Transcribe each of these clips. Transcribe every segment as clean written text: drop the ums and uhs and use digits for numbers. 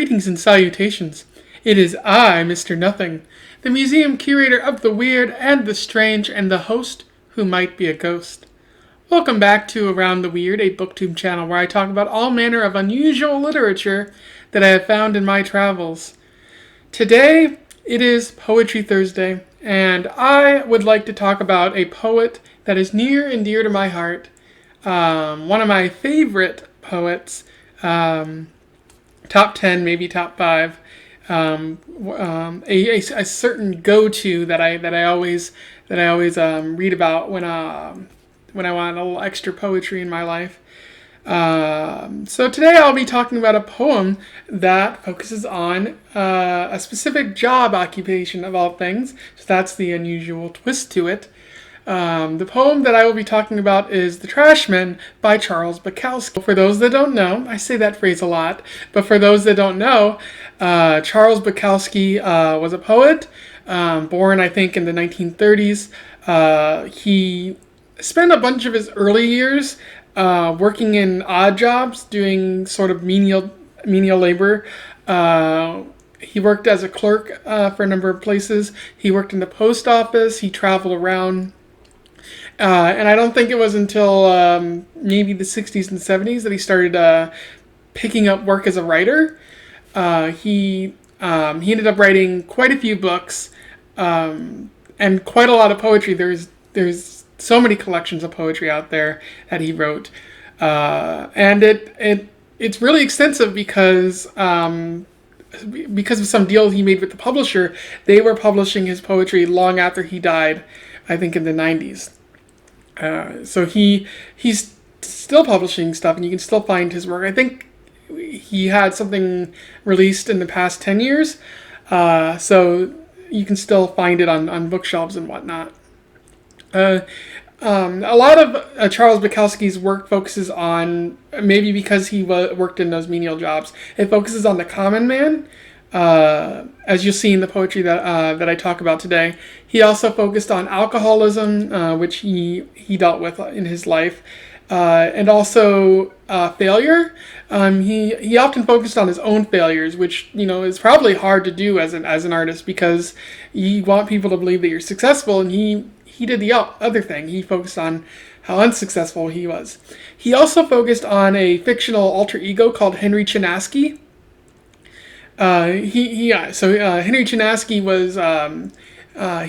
Greetings and salutations. It is I, Mr. Nothing, the museum curator of the weird and the strange and the host who might be a ghost. Welcome back to Around the Weird, a booktube channel where I talk about all manner of unusual literature that I have found in my travels. Today, it is Poetry Thursday, and I would like to talk about a poet that is near and dear to my heart. One of my favorite poets, top 10, maybe top 5. A certain go-to that I always read about when I want a little extra poetry in my life. So today I'll be talking about a poem that focuses on a specific job occupation of all things. So that's the unusual twist to it. The poem that I will be talking about is The Trashman by Charles Bukowski. For those that don't know, I say that phrase a lot, but for those that don't know, Charles Bukowski was a poet, born I think in the 1930s. He spent a bunch of his early years working in odd jobs, doing sort of menial labor. He worked as a clerk for a number of places. He worked in the post office. He traveled around. And I don't think it was until maybe the 60s and 70s that he started picking up work as a writer. He ended up writing quite a few books and quite a lot of poetry. There's so many collections of poetry out there that he wrote, and it's really extensive because of some deal he made with the publisher. They were publishing his poetry long after he died, I think in the 90s. So he's still publishing stuff, and you can still find his work. I think he had something released in the past 10 years, so you can still find it on bookshelves and whatnot. A lot of Charles Bukowski's work focuses on, maybe because he worked in those menial jobs, it focuses on the common man, as you'll see in the poetry that I talk about today. He also focused on alcoholism, which he dealt with in his life, and also failure. He often focused on his own failures, which is probably hard to do as an artist, because you want people to believe that you're successful, and he did the other thing. He focused on how unsuccessful he was. He also focused on a fictional alter ego called Henry Chinaski. Henry Chinaski was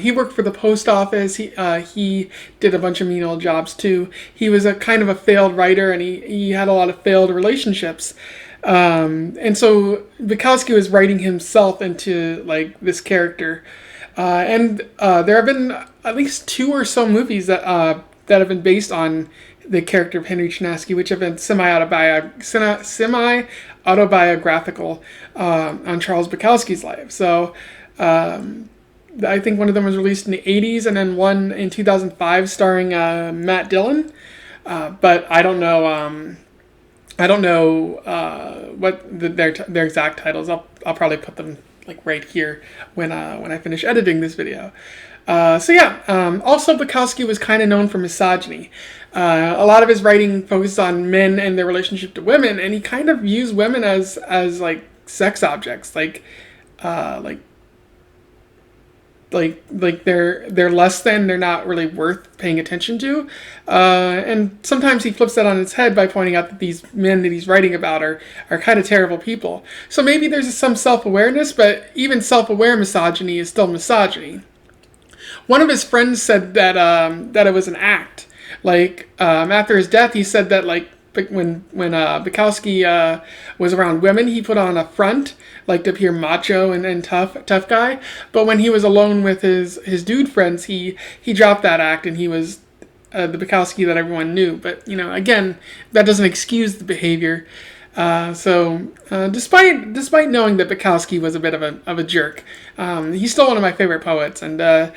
he worked for the post office. He did a bunch of menial jobs too. He was a kind of a failed writer, and he had a lot of failed relationships. And so Bukowski was writing himself into like this character. And there have been at least 2 or so movies that have been based on the character of Henry Chinaski, which have been semi-autobiographical on Charles Bukowski's life. So I think one of them was released in the 80s, and then one in 2005 starring Matt Dillon. But I don't know. What their exact titles. I'll probably put them like right here when I finish editing this video. Also Bukowski was kind of known for misogyny. A lot of his writing focused on men and their relationship to women, and he kind of used women as like sex objects, like they're less than, they're not really worth paying attention to. And sometimes he flips that on its head by pointing out that these men that he's writing about are kind of terrible people. So maybe there's some self-awareness, but even self-aware misogyny is still misogyny. One of his friends said that it was an act. Like after his death, he said that like when Bukowski was around women, he put on a front, like to appear macho and tough guy. But when he was alone with his dude friends, he dropped that act, and he was the Bukowski that everyone knew. But again, that doesn't excuse the behavior. Despite knowing that Bukowski was a bit of a jerk, he's still one of my favorite poets, and I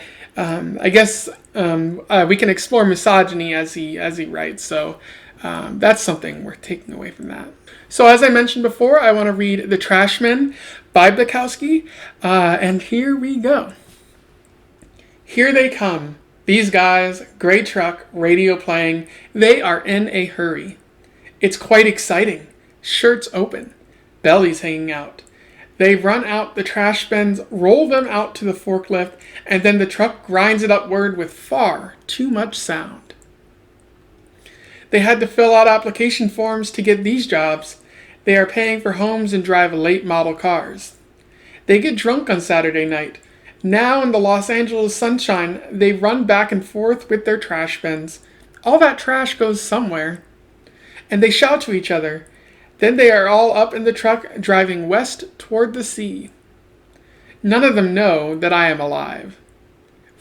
guess we can explore misogyny as he writes. So that's something worth taking away from that. So as I mentioned before, I want to read The Trashman by Bukowski, and here we go. Here they come, these guys, gray truck, radio playing. They are in a hurry. It's quite exciting. Shirts open, bellies hanging out. They run out the trash bins, roll them out to the forklift, and then the truck grinds it upward with far too much sound. They had to fill out application forms to get these jobs. They are paying for homes and drive late model cars. They get drunk on Saturday night. Now in the Los Angeles sunshine, they run back and forth with their trash bins. All that trash goes somewhere. And they shout to each other. Then they are all up in the truck driving west toward the sea. None of them know that I am alive.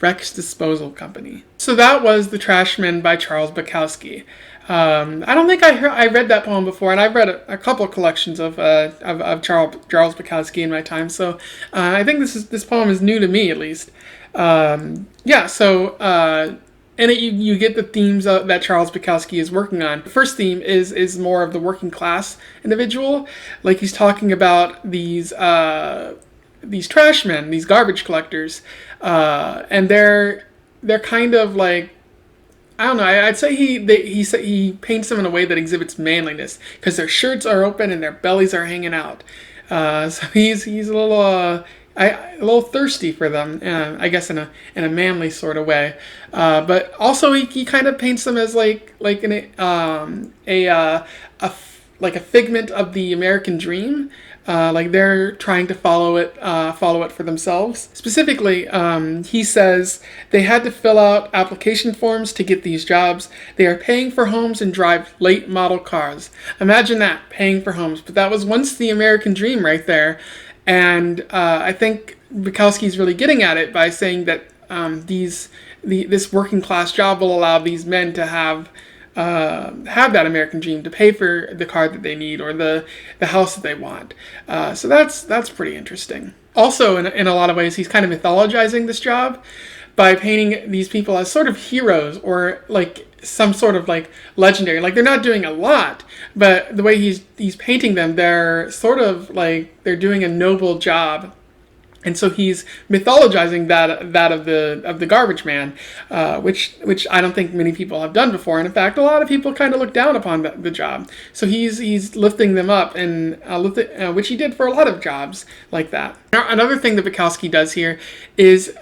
Rex Disposal Company. So that was The Trashmen by Charles Bukowski. I don't think I read that poem before, and I've read a couple collections of Charles Bukowski in my time. So I think this poem is new to me, at least. And you get the themes that Charles Bukowski is working on. The first theme is more of the working class individual. Like he's talking about these trashmen, these garbage collectors, and they're kind of like, I don't know. I'd say he paints them in a way that exhibits manliness because their shirts are open and their bellies are hanging out. So he's a little thirsty for them, I guess in a manly sort of way. But also he kind of paints them as like a figment of the American dream. Like they're trying to follow it for themselves. Specifically, he says they had to fill out application forms to get these jobs. They are paying for homes and drive late model cars. Imagine that, paying for homes. But that was once the American dream right there. And I think Bukowski's really getting at it by saying that this working class job will allow these men to have that American dream, to pay for the car that they need or the house that they want. So that's pretty interesting. Also, in a lot of ways, he's kind of mythologizing this job by painting these people as sort of heroes or like some sort of like legendary. Like they're not doing a lot, but the way he's painting them, they're sort of like they're doing a noble job. And so he's mythologizing that of the garbage man, which I don't think many people have done before. And in fact, a lot of people kind of look down upon the job. So he's lifting them up, and which he did for a lot of jobs like that. Now, another thing that Bukowski does here is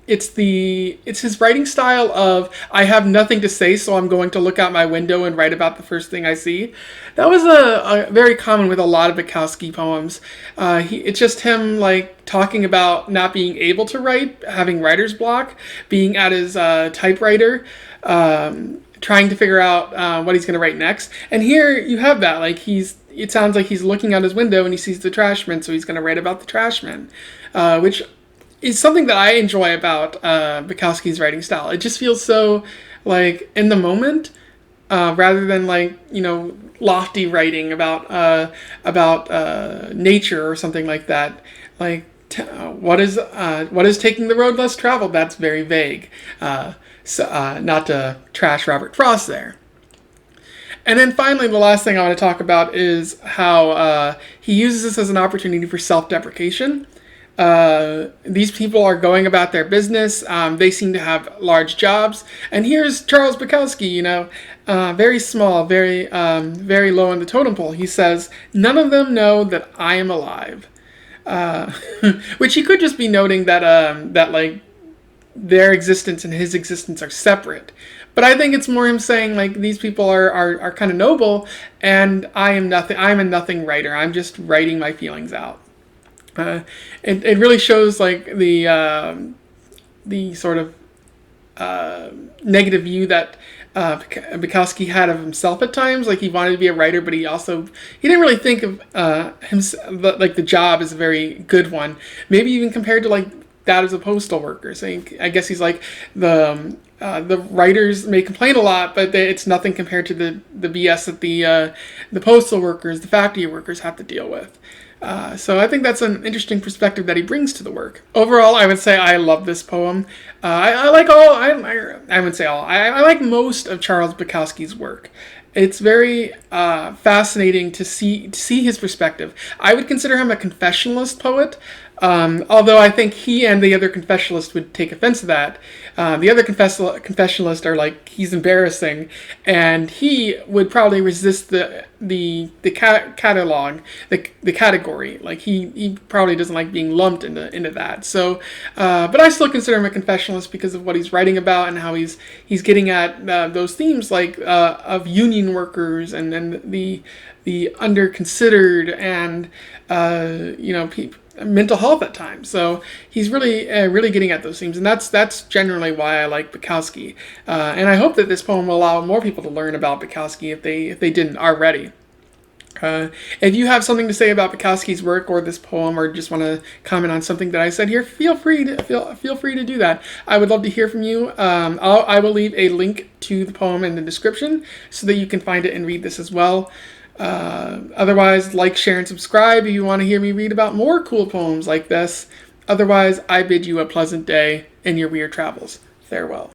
it's his writing style of, I have nothing to say, so I'm going to look out my window and write about the first thing I see. That was a very common with a lot of Bukowski poems. It's just him like talking about not being able to write, having writer's block, being at his typewriter, trying to figure out what he's going to write next. And here you have that, like it sounds like he's looking out his window and he sees the trashmen, so he's going to write about the trashmen, which is something that I enjoy about Bukowski's writing style. It just feels so like in the moment, rather than like, lofty writing about nature or something like that. Like what is taking the road less traveled? That's very vague. So not to trash Robert Frost there. And then finally, the last thing I want to talk about is how he uses this as an opportunity for self-deprecation. These people are going about their business. They seem to have large jobs. And here's Charles Bukowski, very small, very low on the totem pole. He says, none of them know that I am alive. Which he could just be noting that like their existence and his existence are separate. But I think it's more him saying like these people are kind of noble, and I am nothing. I'm a nothing writer. I'm just writing my feelings out. It really shows like the sort of negative view that Bukowski had of himself at times. Like he wanted to be a writer, but he didn't really think of like the job as a very good one. Maybe even compared to like that as a postal worker. Saying, I guess he's like the writers may complain a lot, but it's nothing compared to the BS that the postal workers, the factory workers have to deal with. So I think that's an interesting perspective that he brings to the work. Overall, I would say I love this poem. I like I like most of Charles Bukowski's work. It's very fascinating to see his perspective. I would consider him a confessionalist poet. Although I think he and the other confessionalists would take offense to that. The other confessionalists are like, he's embarrassing, and he would probably resist the catalog, the category. Like he probably doesn't like being lumped into that. So, but I still consider him a confessionalist because of what he's writing about and how he's getting at those themes like of union workers and the under considered and mental health at times. So he's really getting at those themes, and that's generally why I like Bukowski. And I hope that this poem will allow more people to learn about Bukowski if they didn't already. If you have something to say about Bukowski's work or this poem, or just want to comment on something that I said here, feel free to do that. I would love to hear from you. I will leave a link to the poem in the description so that you can find it and read this as well. Otherwise, like, share, and subscribe if you want to hear me read about more cool poems like this. Otherwise, I bid you a pleasant day in your weird travels. Farewell.